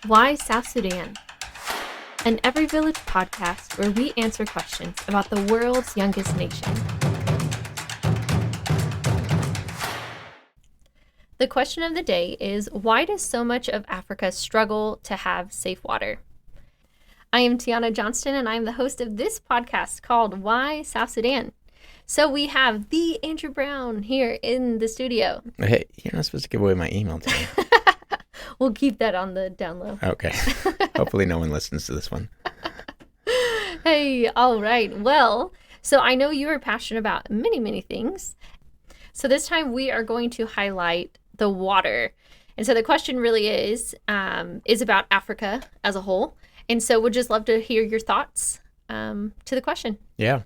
Why South Sudan? An Every Village podcast where we answer questions about the world's youngest nation. The question of the day is, why does so much of Africa struggle to have safe water? I am Tiana Johnston, and I am the host of this podcast called Why South Sudan? So we have the Andrew Brown here in the studio. Hey, you're not supposed to give away my email to me. We'll keep that on the down low. Okay. Hopefully no one listens to this one. Hey, all right. Well, so I know you are passionate about many, many things. So this time we are going to highlight the water. And so the question really is about Africa as a whole. And so we'd just love to hear your thoughts to the question. Yeah.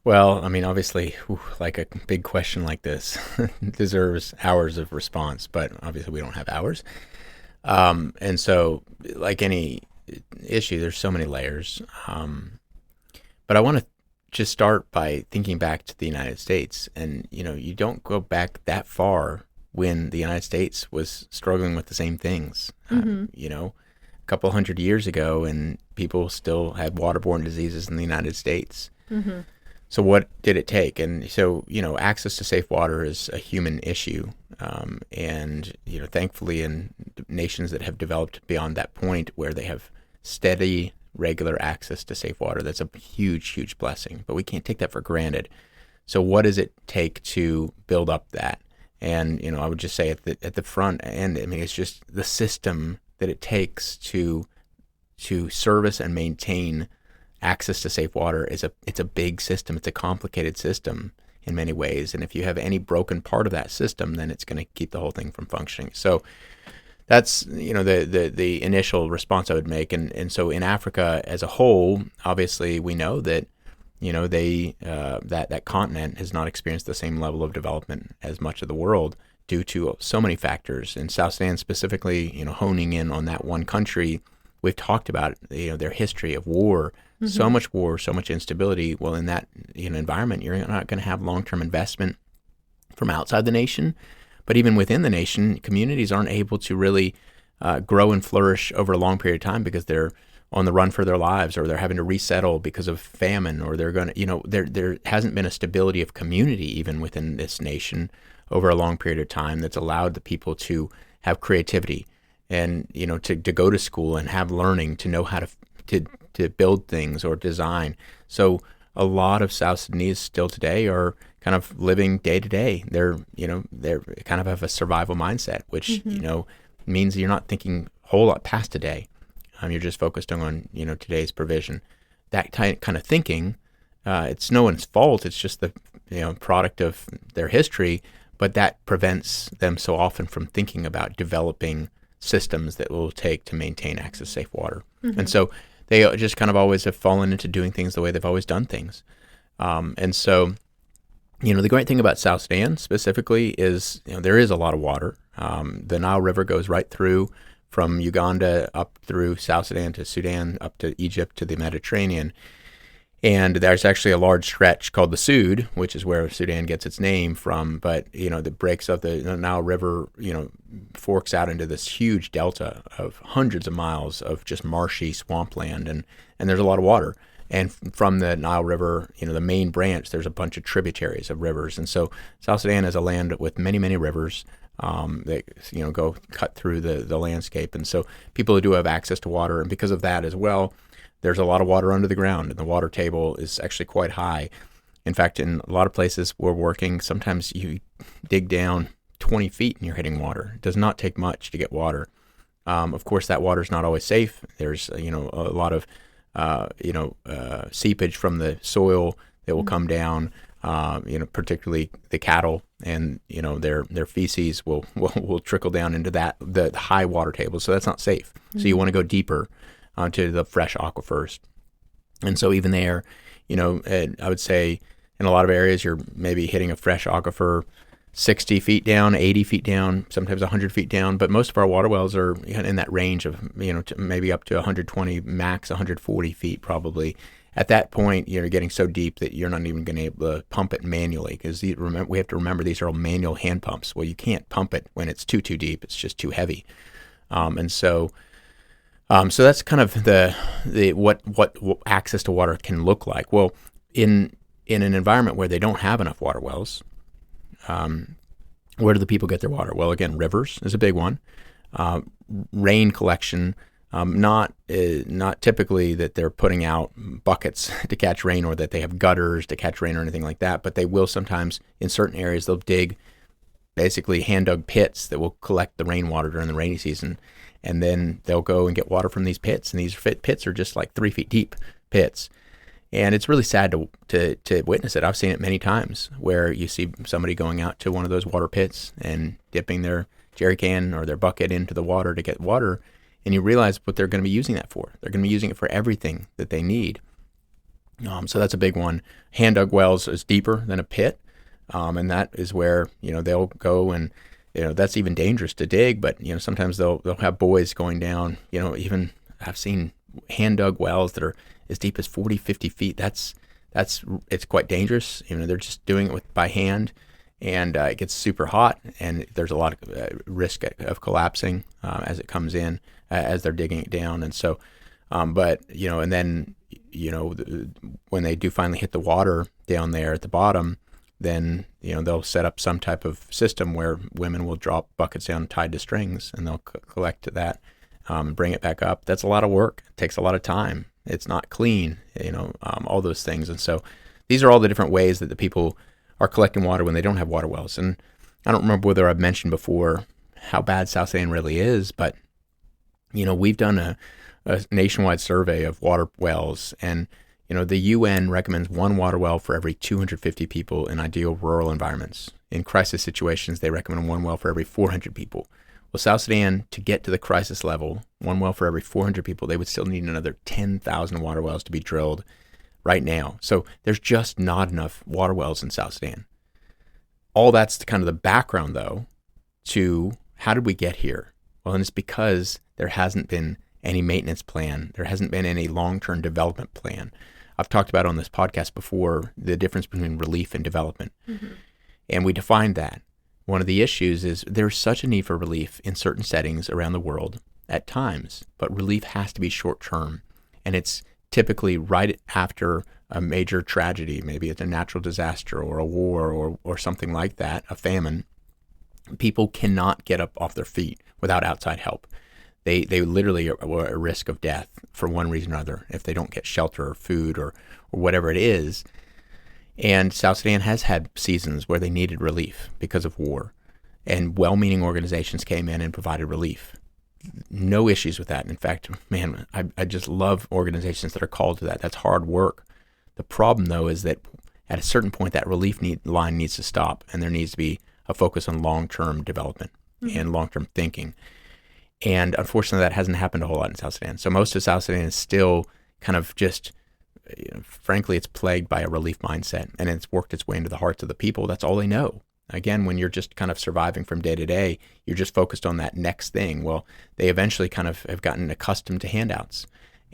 Well, I mean, obviously, like a big question like this deserves hours of response, but obviously we don't have hours. And so, like any issue, there's so many layers. But I want to just start by thinking back to the United States. And, you don't go back that far when the United States was struggling with the same things. A couple hundred years ago, and people still had waterborne diseases in the United States. Mm-hmm. So what did it take? And so, access to safe water is a human issue. And thankfully in nations that have developed beyond that point where they have steady, regular access to safe water, that's a huge, huge blessing. But we can't take that for granted. So what does it take to build up that? And, I would just say at the front end, I mean, it's just the system that it takes to service and maintain access to safe water it's a big system. It's a complicated system in many ways. And if you have any broken part of that system, then it's going to keep the whole thing from functioning. So that's, the initial response I would make. And so in Africa as a whole, obviously we know that, that continent has not experienced the same level of development as much of the world due to so many factors. In South Sudan specifically, honing in on that one country, we've talked about, their history of war, so much war, so much instability. Well, in that environment, you're not going to have long-term investment from outside the nation. But even within the nation, communities aren't able to really grow and flourish over a long period of time because they're on the run for their lives, or they're having to resettle because of famine, or they're going to, there hasn't been a stability of community even within this nation over a long period of time that's allowed the people to have creativity and, to go to school and have learning, to know how to build things or design. So a lot of South Sudanese still today are kind of living day to day. They're kind of have a survival mindset, which, means you're not thinking a whole lot past today. You're just focused on, today's provision. That kind of thinking, it's no one's fault. It's just the, product of their history, but that prevents them so often from thinking about developing systems that will take to maintain access to safe water. Mm-hmm. And so they just kind of always have fallen into doing things the way they've always done things. And so, the great thing about South Sudan specifically is, there is a lot of water. The Nile River goes right through from Uganda up through South Sudan to Sudan, up to Egypt to the Mediterranean. And there's actually a large stretch called the Sud, which is where Sudan gets its name from. But, the breaks of the Nile River, forks out into this huge delta of hundreds of miles of just marshy swampland. And there's a lot of water. And from the Nile River, the main branch, there's a bunch of tributaries of rivers. And so South Sudan is a land with many, many rivers that, go cut through the landscape. And so people do have access to water. And because of that as well, there's a lot of water under the ground, and the water table is actually quite high. In fact, in a lot of places we're working, sometimes you dig down 20 feet and you're hitting water. It does not take much to get water. Of course, that water is not always safe. There's, a lot of, seepage from the soil that will come down, particularly the cattle, and, their feces will trickle down into the high water table. So that's not safe. So you want to go deeper onto the fresh aquifers. And so even there, I would say in a lot of areas, you're maybe hitting a fresh aquifer 60 feet down, 80 feet down, sometimes 100 feet down. But most of our water wells are in that range of, maybe up to 120, max 140 feet probably. At that point, you're getting so deep that you're not even going to be able to pump it manually, because we have to remember these are all manual hand pumps. Well, you can't pump it when it's too deep. It's just too heavy. And so So that's kind of the what access to water can look like. Well, in an environment where they don't have enough water wells, where do the people get their water? Well, again, rivers is a big one. Rain collection, not typically that they're putting out buckets to catch rain or that they have gutters to catch rain or anything like that, but they will sometimes, in certain areas, they'll dig basically hand-dug pits that will collect the rainwater during the rainy season, and then they'll go and get water from these pits, and these pits are just like 3 feet deep pits. And it's really sad to witness it. I've seen it many times where you see somebody going out to one of those water pits and dipping their jerry can or their bucket into the water to get water, and you realize what they're going to be using that for. They're going to be using it for everything that they need. So that's a big one. Hand-dug wells is deeper than a pit, and that is where they'll go and that's even dangerous to dig. But sometimes they'll have boys going down. Even I've seen hand-dug wells that are as deep as 40, 50 feet. It's quite dangerous. They're just doing it by hand, and it gets super hot, and there's a lot of risk of collapsing as it comes in, as they're digging it down. And so, but and then when they do finally hit the water down there at the bottom, then they'll set up some type of system where women will drop buckets down tied to strings, and they'll collect that, bring it back up. That's a lot of work. It takes a lot of time. It's not clean, all those things. And so these are all the different ways that the people are collecting water when they don't have water wells. And I don't remember whether I've mentioned before how bad South Sudan really is, but we've done a nationwide survey of water wells, and the UN recommends one water well for every 250 people in ideal rural environments. In crisis situations, they recommend one well for every 400 people. Well, South Sudan, to get to the crisis level, one well for every 400 people, they would still need another 10,000 water wells to be drilled right now. So there's just not enough water wells in South Sudan. All that's kind of the background, though, to how did we get here? Well, and it's because there hasn't been any maintenance plan. There hasn't been any long-term development plan. I've talked about on this podcast before the difference between relief and development. Mm-hmm. And we defined that. One of the issues is there's such a need for relief in certain settings around the world at times, but relief has to be short-term. And it's typically right after a major tragedy. Maybe it's a natural disaster or a war or something like that, a famine. People cannot get up off their feet without outside help. They literally are at risk of death for one reason or other if they don't get shelter or food or whatever it is. And South Sudan has had seasons where they needed relief because of war, and well-meaning organizations came in and provided relief. No issues with that. In fact, man, I just love organizations that are called to that. That's hard work. The problem, though, is that at a certain point, that relief line needs to stop, and there needs to be a focus on long-term development and long-term thinking. And unfortunately, that hasn't happened a whole lot in South Sudan. So most of South Sudan is still kind of just, frankly, it's plagued by a relief mindset, and it's worked its way into the hearts of the people. That's all they know. Again, when you're just kind of surviving from day to day, you're just focused on that next thing. Well, they eventually kind of have gotten accustomed to handouts.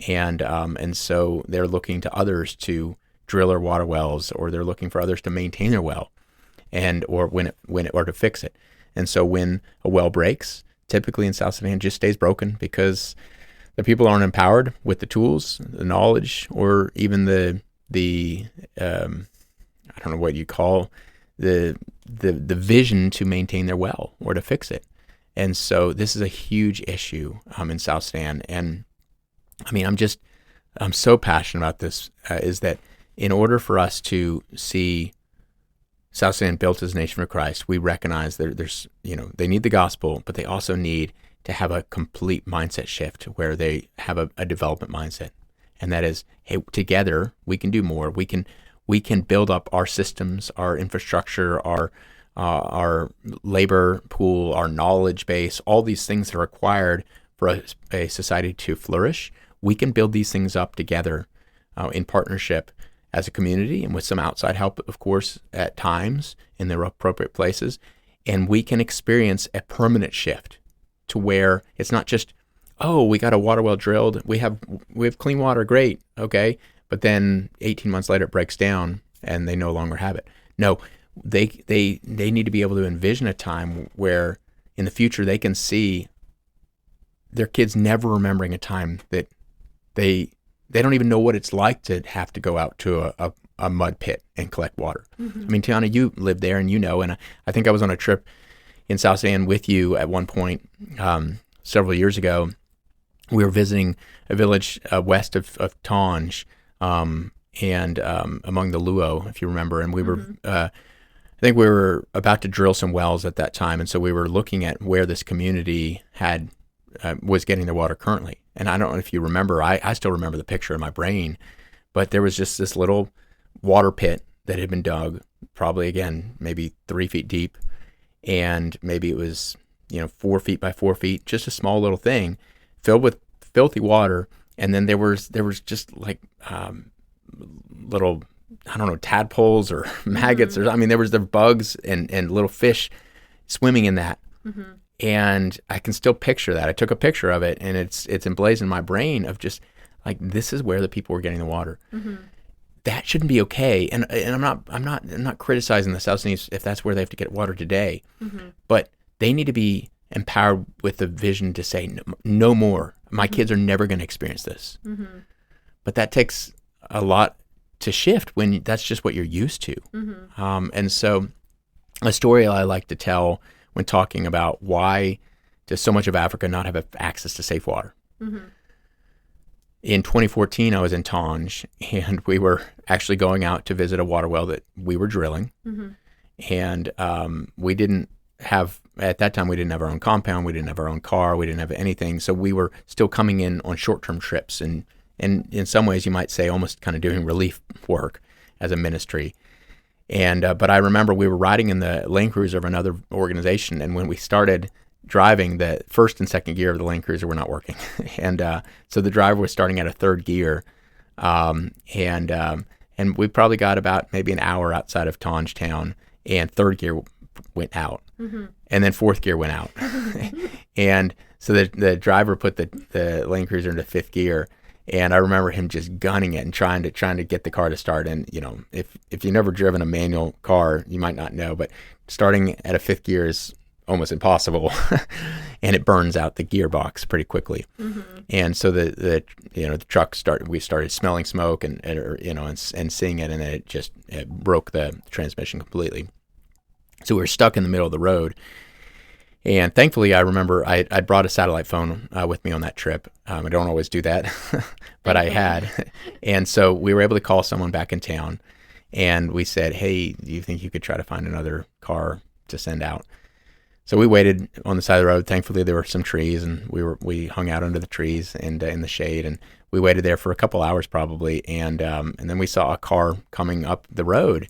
And so they're looking to others to drill their water wells, or they're looking for others to maintain their well, or to fix it. And so when a well breaks, typically in South Sudan, it just stays broken because the people aren't empowered with the tools, the knowledge, or even the I don't know what you call the vision to maintain their well or to fix it. And so this is a huge issue in South Sudan. And I mean, I'm so passionate about this, is that in order for us to see South Sudan built as a nation for Christ, we recognize that there's, they need the gospel, but they also need to have a complete mindset shift where they have a development mindset. And that is, hey, together we can do more. We can build up our systems, our infrastructure, our labor pool, our knowledge base, all these things that are required for a society to flourish. We can build these things up together in partnership as a community and with some outside help, of course, at times in the appropriate places. And we can experience a permanent shift to where it's not just, oh, we got a water well drilled. We have clean water. Great. Okay. But then 18 months later, it breaks down and they no longer have it. No, they need to be able to envision a time where in the future they can see their kids never remembering a time that they don't even know what it's like to have to go out to a mud pit and collect water. I mean, Tiana, you live there and you know, and I think I was on a trip in South Sudan with you at one point several years ago. We were visiting a village west of Tanj, and among the Luo, if you remember, and we were, I think we were about to drill some wells at that time, and so we were looking at where this community had was getting their water currently. And I don't know if you remember, I still remember the picture in my brain, but there was just this little water pit that had been dug, probably again maybe 3 feet deep, and maybe it was 4 feet by 4 feet, just a small little thing, filled with filthy water. And then there was just like little, I don't know, tadpoles or maggots, or I mean there was the bugs and little fish swimming in that. And I can still picture that. I took a picture of it, and it's emblazoned in my brain of just like, this is where the people were getting the water. That shouldn't be okay. And I'm not criticizing the South Sudanese if that's where they have to get water today, but they need to be empowered with the vision to say no more. My kids are never going to experience this. But that takes a lot to shift when that's just what you're used to. And so a story I like to tell when talking about why does so much of Africa not have access to safe water. In 2014, I was in Tanj, and we were actually going out to visit a water well that we were drilling. And we didn't have, at that time, we didn't have our own compound, we didn't have our own car, we didn't have anything. So we were still coming in on short-term trips, and in some ways you might say almost kind of doing relief work as a ministry. And but I remember we were riding in the Land Cruiser of another organization, and when we started driving, the first and second gear of the Land Cruiser were not working. And so the driver was starting at a third gear, and we probably got about maybe an hour outside of Tanj town, and third gear went out. And then fourth gear went out. And so the driver put the Land Cruiser into fifth gear, and I remember him just gunning it and trying to get the car to start. And if you've never driven a manual car, you might not know, but starting at a fifth gear is almost impossible, and it burns out the gearbox pretty quickly. And so the truck we started smelling smoke and seeing it, and then it broke the transmission completely. So we were stuck in the middle of the road. And thankfully, I remember I brought a satellite phone with me on that trip. I don't always do that, but I had. And so we were able to call someone back in town, and we said, hey, do you think you could try to find another car to send out? So we waited on the side of the road. Thankfully, there were some trees, and we hung out under the trees and in the shade, and we waited there for a couple hours probably. And then we saw a car coming up the road,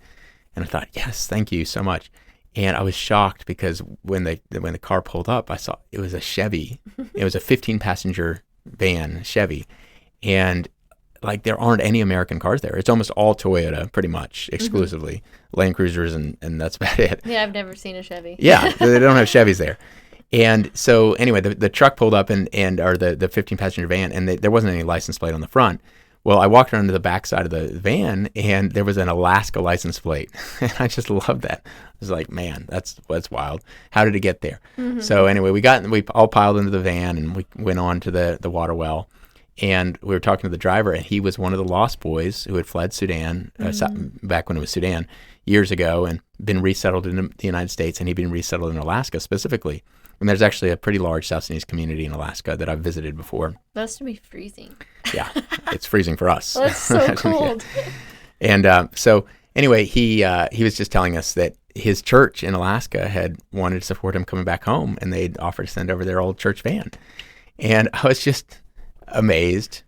and I thought, yes, thank you so much. And I was shocked because when the car pulled up, I saw it was a Chevy. It was a 15-passenger van, Chevy. And like, there aren't any American cars there. It's almost all Toyota, pretty much, exclusively. Land Cruisers, and that's about it. Yeah, I've never seen a Chevy. Yeah, they don't have Chevys there. And so anyway, the truck pulled up, or the 15-passenger van, and there wasn't any license plate on the front. Well, I walked around to the back side of the van, and there was an Alaska license plate. And I just loved that. I was like, man, that's wild. How did it get there? So anyway, we all piled into the van, and we went on to the water well. And we were talking to the driver, and he was one of the lost boys who had fled Sudan, back when it was Sudan, years ago, and been resettled in the United States, and he'd been resettled in Alaska specifically. And there's actually a pretty large South Sudanese community in Alaska that I've visited before. That's to be freezing. Yeah, it's freezing for us. That's so cold. And so anyway, he was just telling us that his church in Alaska had wanted to support him coming back home, and they'd offered to send over their old church van. And I was just amazed.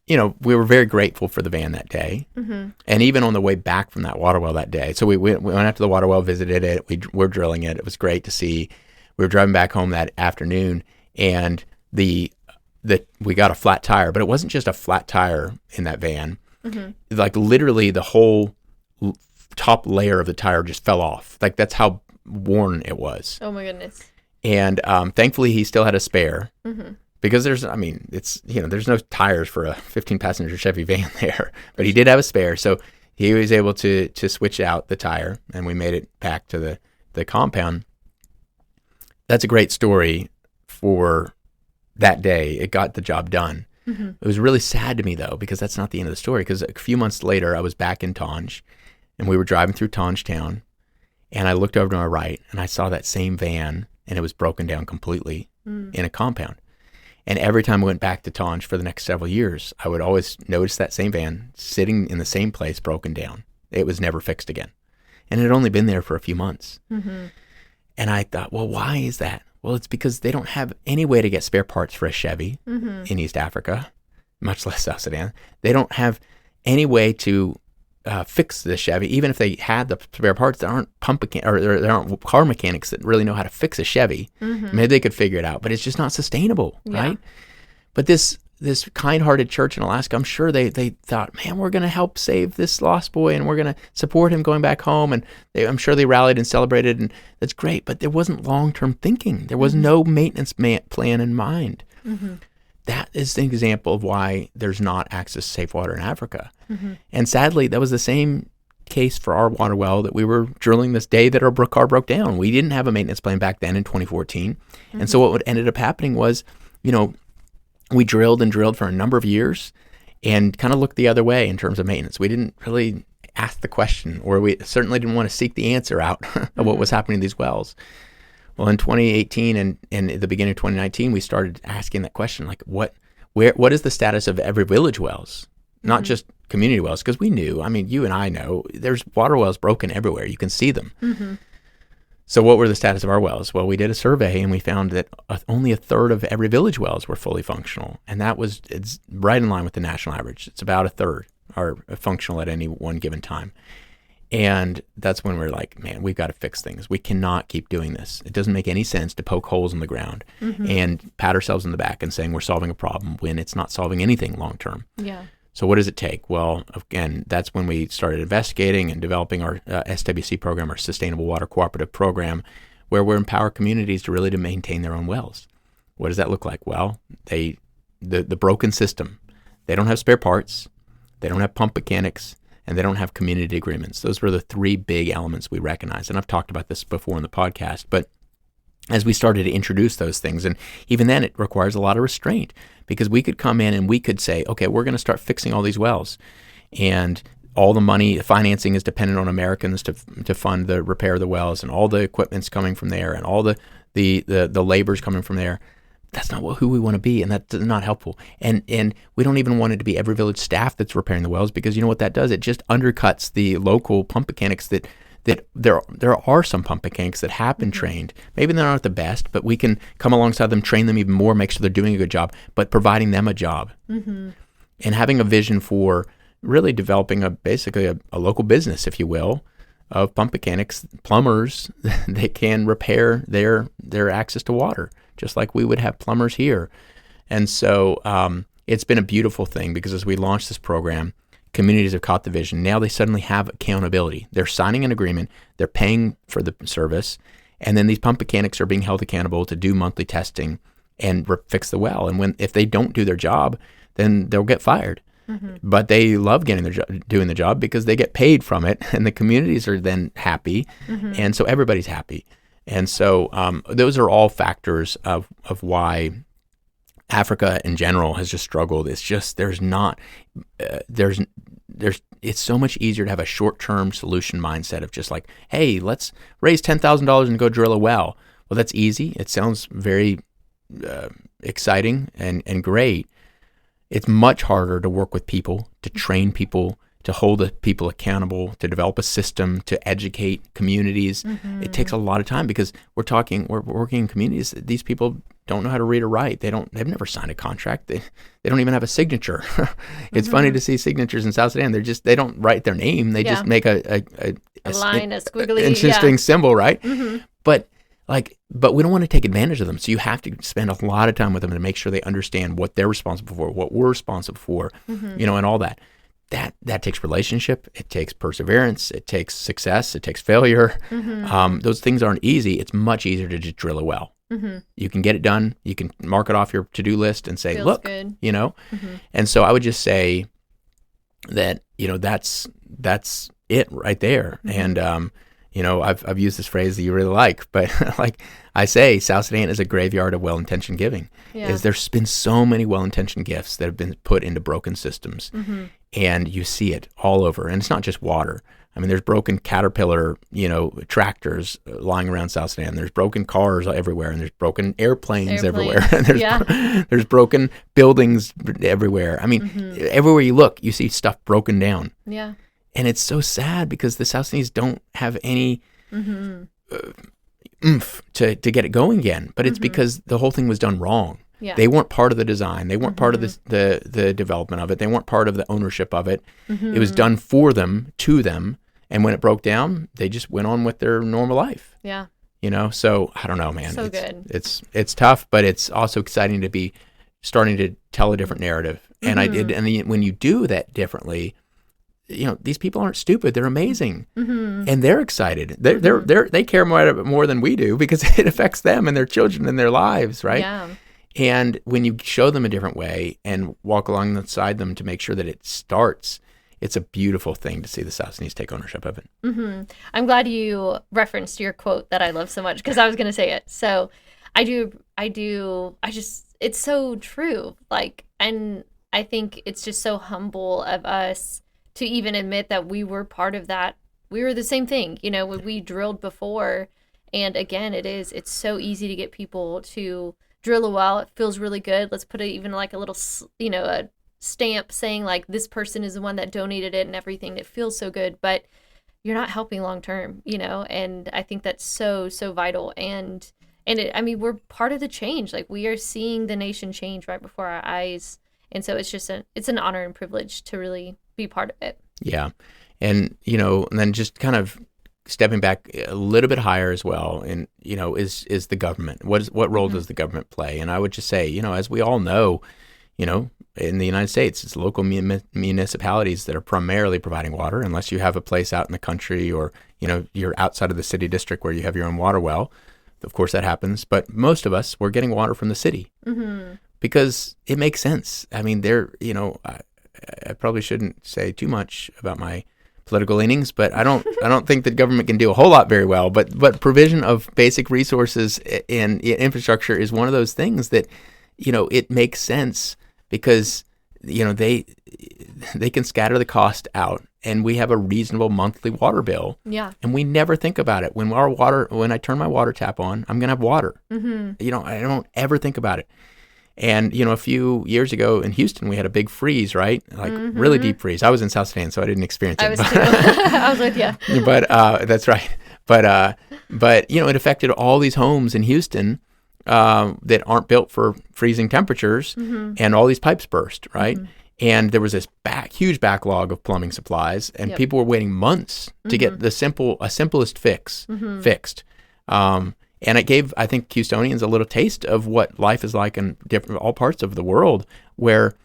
We were very grateful for the van that day. And even on the way back from that water well that day. So we went out to the water well, visited it. We were drilling it. It was great to see. We were driving back home that afternoon, and we got a flat tire, but it wasn't just a flat tire in that van. Like, literally the whole top layer of the tire just fell off. Like, that's how worn it was. Oh my goodness. And thankfully he still had a spare. Because there's no tires for a 15-passenger Chevy van there, but he did have a spare. So he was able to switch out the tire, and we made it back to the compound. That's a great story for that day. It got the job done. It was really sad to me, though, because that's not the end of the story. Because a few months later, I was back in Tanj, and we were driving through Tanj town, and I looked over to my right, and I saw that same van, and it was broken down completely in a compound. And every time I went back to Tanj for the next several years, I would always notice that same van sitting in the same place, broken down. It was never fixed again. And it had only been there for a few months. And I thought, well, why is that? Well, it's because they don't have any way to get spare parts for a Chevy in East Africa, much less South Sudan. They don't have any way to fix the Chevy. Even if they had the spare parts, there aren't there aren't car mechanics that really know how to fix a Chevy. Maybe they could figure it out, but it's just not sustainable, right? But this kind-hearted church in Alaska, I'm sure they thought, man, we're going to help save this lost boy, and we're going to support him going back home. And I'm sure they rallied and celebrated, and that's great. But there wasn't long-term thinking. There was no maintenance plan in mind. That is an example of why there's not access to safe water in Africa. And sadly, that was the same case for our water well that we were drilling this day that our car broke down. We didn't have a maintenance plan back then in 2014. And so what ended up happening was, we drilled and drilled for a number of years and kind of looked the other way in terms of maintenance. We didn't really ask the question, or we certainly didn't want to seek the answer out of what was happening to these wells. Well, in 2018 and at the beginning of 2019, we started asking that question, like what is the status of every village wells, not just community wells? Because we knew, you and I know, there's water wells broken everywhere. You can see them. So what were the status of our wells? Well, we did a survey, and we found that only a third of every village wells were fully functional. And it's right in line with the national average. It's about a third are functional at any one given time. And that's when we're like, man, we've got to fix things. We cannot keep doing this. It doesn't make any sense to poke holes in the ground and pat ourselves in the back and saying we're solving a problem when it's not solving anything long term. Yeah. So what does it take? Well, again, that's when we started investigating and developing our SWC program, our Sustainable Water Cooperative Program, where we empower communities to maintain their own wells. What does that look like? Well, the broken system, they don't have spare parts, they don't have pump mechanics, and they don't have community agreements. Those were the three big elements we recognized. And I've talked about this before in the podcast, but as we started to introduce those things, and even then it requires a lot of restraint, because we could come in and we could say, okay, we're going to start fixing all these wells, and all the money, financing is dependent on Americans to fund the repair of the wells, and all the equipment's coming from there, and all the labor's coming from there. That's not who we want to be, and that's not helpful. And we don't even want it to be every village staff that's repairing the wells, because you know what that does? It just undercuts the local pump mechanics that there are some pump mechanics that have been trained. Maybe they're not the best, but we can come alongside them, train them even more, make sure they're doing a good job, but providing them a job. And having a vision for really developing basically a local business, if you will, of pump mechanics, plumbers that can repair their access to water, just like we would have plumbers here. And so it's been a beautiful thing, because as we launched this program, communities have caught the vision. Now they suddenly have accountability. They're signing an agreement, they're paying for the service, and then these pump mechanics are being held accountable to do monthly testing and fix the well. And if they don't do their job, then they'll get fired. But they love doing the job because they get paid from it, and the communities are then happy, and so everybody's happy. And so those are all factors of why Africa in general has just struggled. It's just it's so much easier to have a short-term solution mindset of just like, hey, let's raise $10,000 and go drill a well. Well, that's easy. It sounds very exciting and great. It's much harder to work with people, to train people, to hold the people accountable, to develop a system, to educate communities. It takes a lot of time, because we're working in communities. These people don't know how to read or write. They've never signed a contract. They don't even have a signature. It's funny to see signatures in South Sudan. They don't write their name. They just make a line, a squiggly, interesting symbol, right? But we don't want to take advantage of them. So you have to spend a lot of time with them to make sure they understand what they're responsible for, what we're responsible for, and all that. That takes relationship. It takes perseverance. It takes success. It takes failure. Those things aren't easy. It's much easier to just drill a well. You can get it done. You can mark it off your to-do list and say, Feels look, good. And so I would just say that, that's it right there. And, I've used this phrase that you really like, but like I say, South Sudan is a graveyard of well-intentioned giving. Yeah. There's been so many well-intentioned gifts that have been put into broken systems, and you see it all over. And it's not just water. I mean, there's broken Caterpillar, tractors lying around South Sudan. There's broken cars everywhere, and there's broken airplanes everywhere. And there's broken buildings everywhere. I mean, everywhere you look, you see stuff broken down. Yeah. And it's so sad because the South Sudanese don't have any oomph to get it going again. But it's because the whole thing was done wrong. Yeah. They weren't part of the design. They weren't part of the development of it. They weren't part of the ownership of it. It was done for them, to them. And when it broke down, they just went on with their normal life. Yeah. So I don't know, man. So good. It's tough, but it's also exciting to be starting to tell a different narrative. And when you do that differently, these people aren't stupid. They're amazing, and they're excited. They care more than we do because it affects them and their children and their lives, right? Yeah. And when you show them a different way and walk alongside them to make sure that it starts, it's a beautiful thing to see the South Sudanese take ownership of it. I'm glad you referenced your quote that I love so much because I was going to say it. So it's so true. And I think it's just so humble of us to even admit that we were part of that. We were the same thing, when we drilled before. And again, it's so easy to get people to drill a well. It feels really good. Let's put it even like a little, a stamp saying like this person is the one that donated it and everything. It feels so good, but you're not helping long term, and I think that's so vital. And we're part of the change. Like we are seeing the nation change right before our eyes, and so it's an honor and privilege to really be part of it. Yeah. And and then just kind of stepping back a little bit higher as well, and is the government. What role does the government play? And I would just say, as we all know, in the United States, it's local municipalities that are primarily providing water, unless you have a place out in the country or, you're outside of the city district where you have your own water well. Of course, that happens. But most of us, we're getting water from the city because it makes sense. I mean, I probably shouldn't say too much about my political leanings, but I don't think that government can do a whole lot very well. But provision of basic resources and infrastructure is one of those things that, it makes sense because they can scatter the cost out, and we have a reasonable monthly water bill. Yeah. And we never think about it. When I turn my water tap on, I'm gonna have water. I don't ever think about it. And a few years ago in Houston, we had a big freeze, right? Like really deep freeze. I was in South Sudan, so I didn't experience it. I was too. I was with you. But that's right. But it affected all these homes in Houston that aren't built for freezing temperatures, and all these pipes burst, right? And there was this huge backlog of plumbing supplies, and people were waiting months to get a simplest fix fixed. And it gave, I think, Houstonians a little taste of what life is like in all parts of the world, where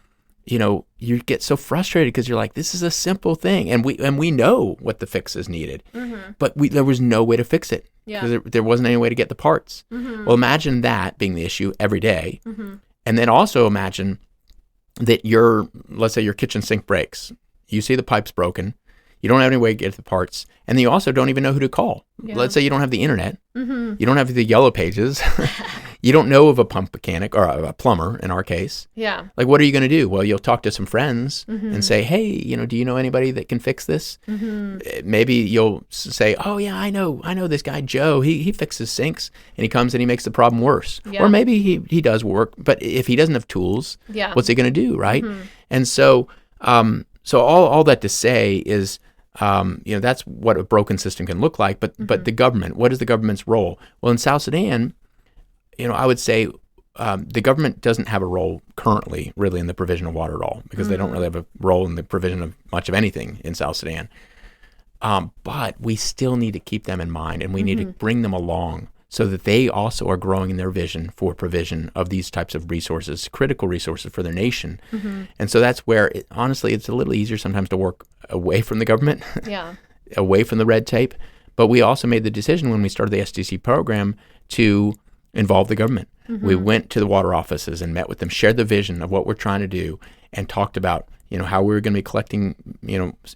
you get so frustrated because you're like, this is a simple thing, and we know what the fix is needed, but there was no way to fix it because there wasn't any way to get the parts. Well, imagine that being the issue every day, and then also imagine that let's say your kitchen sink breaks, you see the pipes broken, you don't have any way to get the parts, and then you also don't even know who to call. Let's say you don't have the internet, you don't have the yellow pages. You don't know of a pump mechanic or a plumber in our case. Yeah. Like, what are you going to do? Well, you'll talk to some friends and say, hey, do you know anybody that can fix this? Maybe you'll say, oh yeah, I know this guy, Joe, he fixes sinks, and he comes and he makes the problem worse. Yeah. Or maybe he does work, but if he doesn't have tools, what's he going to do? Right. And so all that to say is, that's what a broken system can look like, but the government, what is the government's role? Well, in South Sudan, I would say the government doesn't have a role currently really in the provision of water at all, because they don't really have a role in the provision of much of anything in South Sudan. But we still need to keep them in mind, and we need to bring them along so that they also are growing in their vision for provision of these types of resources, critical resources for their nation. And so that's where, honestly, it's a little easier sometimes to work away from the government, away from the red tape. But we also made the decision when we started the SDC program to involve the government. We went to the water offices and met with them, shared the vision of what we're trying to do, and talked about, how we were going to be collecting,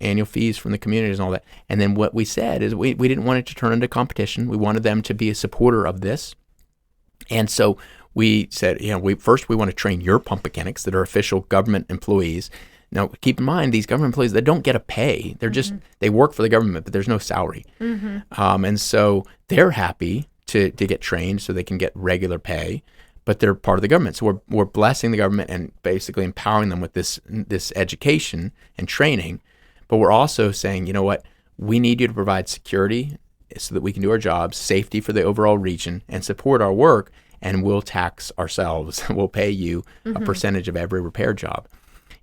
annual fees from the communities and all that. And then what we said is we didn't want it to turn into competition. We wanted them to be a supporter of this. And so we said, we want to train your pump mechanics that are official government employees. Now, keep in mind, these government employees, they don't get a pay. They're just, they work for the government, but there's no salary. And so they're happy to get trained so they can get regular pay, but they're part of the government. So we're blessing the government and basically empowering them with this education and training. But we're also saying, you know what, we need you to provide security so that we can do our jobs, safety for the overall region, and support our work, and we'll tax ourselves. We'll pay you a percentage of every repair job.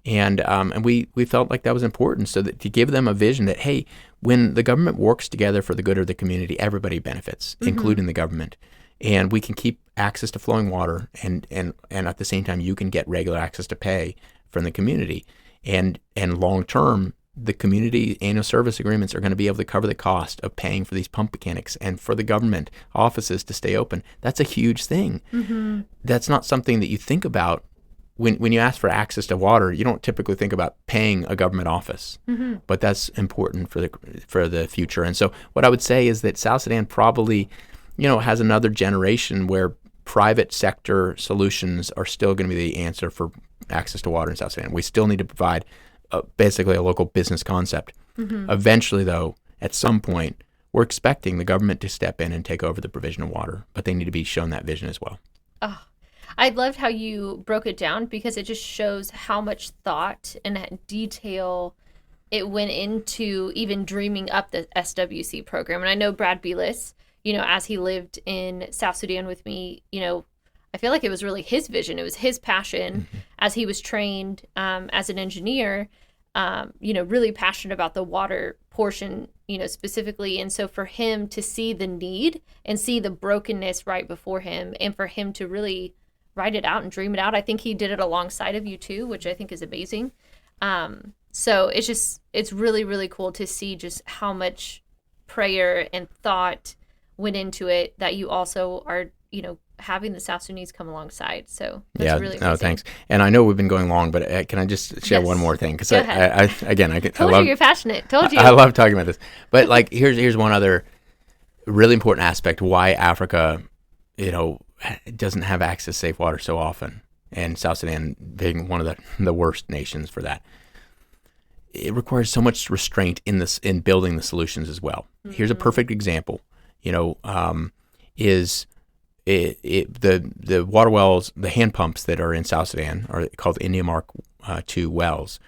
And we felt like that was important, so that to give them a vision that, hey, when the government works together for the good of the community, everybody benefits, including the government. And we can keep access to flowing water, and at the same time, you can get regular access to pay from the community. And long term, the community annual service agreements are going to be able to cover the cost of paying for these pump mechanics and for the government offices to stay open. That's a huge thing. That's not something that you think about. When you ask for access to water, you don't typically think about paying a government office, but that's important for the future. And so what I would say is that South Sudan probably, has another generation where private sector solutions are still going to be the answer for access to water in South Sudan. We still need to provide basically a local business concept. Eventually, though, at some point, we're expecting the government to step in and take over the provision of water, but they need to be shown that vision as well. Oh, I loved how you broke it down, because it just shows how much thought and detail it went into even dreaming up the SWC program. And I know Brad Belis, as he lived in South Sudan with me, I feel like it was really his vision. It was his passion as he was trained as an engineer, really passionate about the water portion, specifically. And so for him to see the need and see the brokenness right before him, and for him to really write it out and dream it out, I think he did it alongside of you too, which I think is amazing. So it's really, really cool to see just how much prayer and thought went into it, that you also are, having the South Sudanese come alongside. So that's really amazing. Thanks. And I know we've been going long, but can I just share one more thing? Because I Told you you're passionate. Told you. I love talking about this. But here's one other really important aspect why Africa, doesn't have access to safe water so often, and South Sudan being one of the worst nations for that. It requires so much restraint in building the solutions as well. Here's a perfect example. Is the water wells, the hand pumps that are in South Sudan are called India Mark II wells,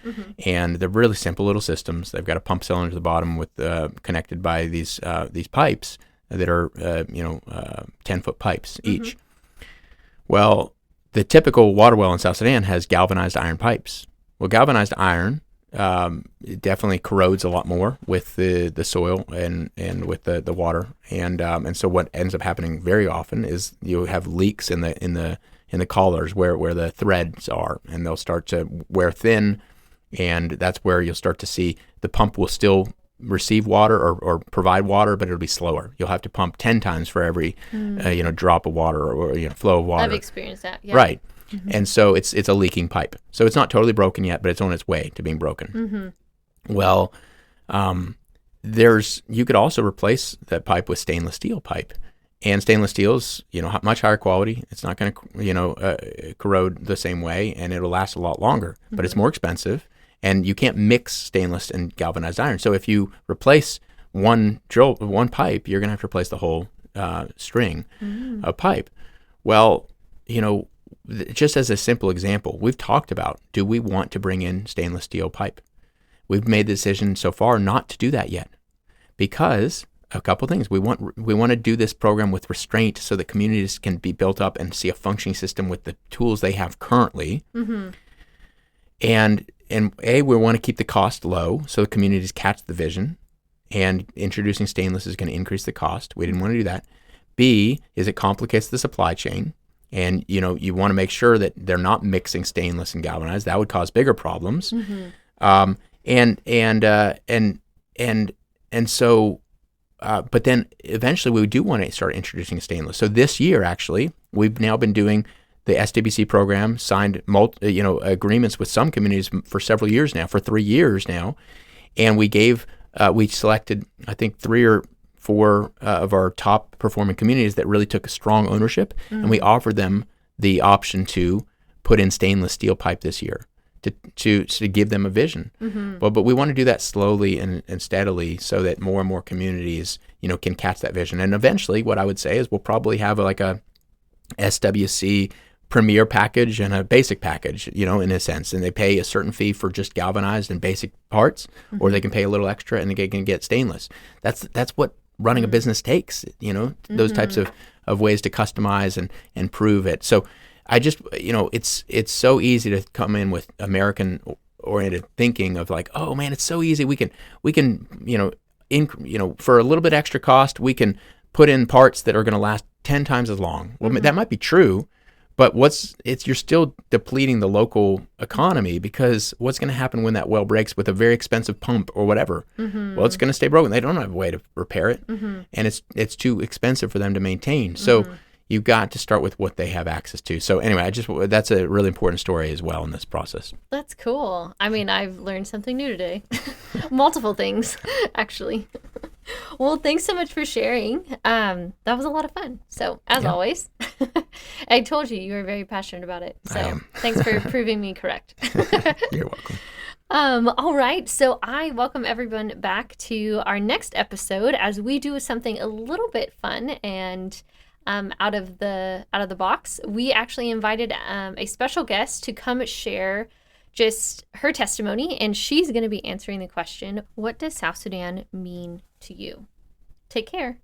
and they're really simple little systems. They've got a pump cylinder to the bottom with connected by these pipes that are 10-foot pipes each. Well, the typical water well in South Sudan has galvanized iron pipes. Well, galvanized iron it definitely corrodes a lot more with the soil and with the water, and so what ends up happening very often is you have leaks in the collars where the threads are, and they'll start to wear thin, and that's where you'll start to see the pump will still receive water or provide water, but it'll be slower. You'll have to pump 10 times for every drop of water or flow of water. I've experienced that. Yeah. Right. And so it's a leaking pipe. So it's not totally broken yet, but it's on its way to being broken. Well, you could also replace that pipe with stainless steel pipe. And stainless steel is, much higher quality. It's not going to, corrode the same way, and it'll last a lot longer. But it's more expensive, and you can't mix stainless and galvanized iron. So if you replace one pipe, you're going to have to replace the whole string of pipe. Well, just as a simple example, we've talked about, do we want to bring in stainless steel pipe? We've made the decision so far not to do that yet, because a couple things. We want to do this program with restraint so that communities can be built up and see a functioning system with the tools they have currently. And we want to keep the cost low so the communities catch the vision, and introducing stainless is going to increase the cost. We didn't want to do that. B is it complicates the supply chain. And you want to make sure that they're not mixing stainless and galvanized. That would cause bigger problems. But then eventually we do want to start introducing stainless. So this year, actually, we've now been doing the SWC program signed agreements with some communities for several years now, for 3 years now, and we selected, I think, 3 or 4 of our top performing communities that really took a strong ownership, and we offered them the option to put in stainless steel pipe this year to give them a vision. But we want to do that slowly and steadily so that more and more communities, can catch that vision. And eventually, what I would say is we'll probably have like a SWC premier package and a basic package, in a sense, and they pay a certain fee for just galvanized and basic parts, or they can pay a little extra and they can get stainless. That's what running a business takes, those types of ways to customize and prove it. So I just, it's so easy to come in with American oriented thinking of like, oh man, it's so easy. We can, for a little bit extra cost, we can put in parts that are going to last 10 times as long. Well, that might be true, but you're still depleting the local economy, because what's going to happen when that well breaks with a very expensive pump or whatever? Well, it's going to stay broken. They don't have a way to repair it, and it's too expensive for them to maintain. So you've got to start with what they have access to. So anyway, that's a really important story as well in this process. That's cool. I mean, I've learned something new today. Multiple things, actually. Well, thanks so much for sharing. That was a lot of fun. So, as always, I told you were very passionate about it. So, thanks for proving me correct. You're welcome. All right. So, I welcome everyone back to our next episode as we do something a little bit fun and out of the box. We actually invited a special guest to come share just her testimony, and she's going to be answering the question, what does South Sudan mean to you? Take care.